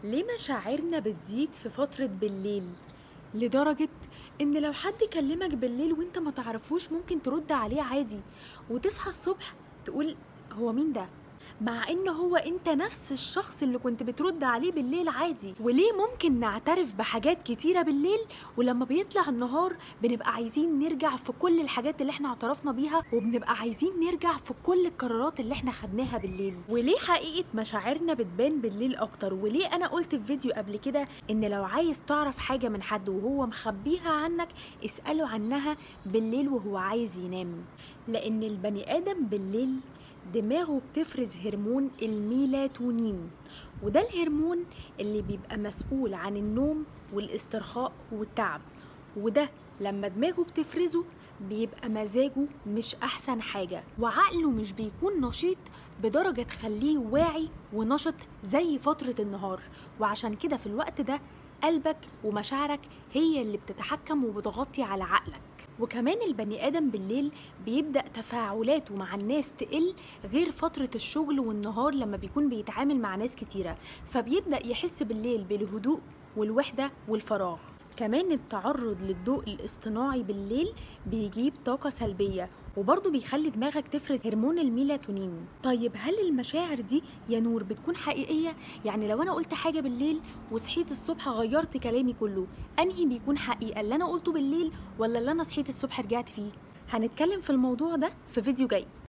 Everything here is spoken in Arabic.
ليه مشاعرنا بتزيد في فترة بالليل؟ لدرجة إن لو حد كلمك بالليل وإنت ما تعرفوش ممكن ترد عليه عادي، وتصحى الصبح تقول هو مين ده؟ مع إن هو إنت نفس الشخص اللي كنت بترد عليه بالليل عادي. وليه ممكن نعترف بحاجات كتيرة بالليل ولما بيطلع النهار بنبقى عايزين نرجع في كل الحاجات اللي احنا اعترفنا بيها، وبنبقى عايزين نرجع في كل القرارات اللي احنا خدناها بالليل؟ وليه حقيقة مشاعرنا بتبان بالليل أكتر؟ وليه أنا قلت في فيديو قبل كده إن لو عايز تعرف حاجة من حد وهو مخبيها عنك اسأله عنها بالليل وهو عايز ينام؟ لأن البني آدم بالليل دماغه بتفرز هرمون الميلاتونين، وده الهرمون اللي بيبقى مسؤول عن النوم والاسترخاء والتعب. وده لما دماغه بتفرزه بيبقى مزاجه مش أحسن حاجة، وعقله مش بيكون نشيط بدرجة تخليه واعي ونشط زي فترة النهار. وعشان كده في الوقت ده قلبك ومشاعرك هي اللي بتتحكم وبتغطي على عقلك. وكمان البني آدم بالليل بيبدأ تفاعلاته مع الناس تقل، غير فترة الشغل والنهار لما بيكون بيتعامل مع ناس كتيرة، فبيبدأ يحس بالليل بالهدوء والوحدة والفراغ. كمان التعرض للضوء الاصطناعي بالليل بيجيب طاقة سلبية، وبرضه بيخلي دماغك تفرز هرمون الميلاتونين. طيب هل المشاعر دي يا نور بتكون حقيقية؟ يعني لو أنا قلت حاجة بالليل وصحيت الصبح غيرت كلامي كله، أنهي بيكون حقيقة، اللي أنا قلته بالليل ولا اللي أنا صحيت الصبح رجعت فيه؟ هنتكلم في الموضوع ده في فيديو جاي.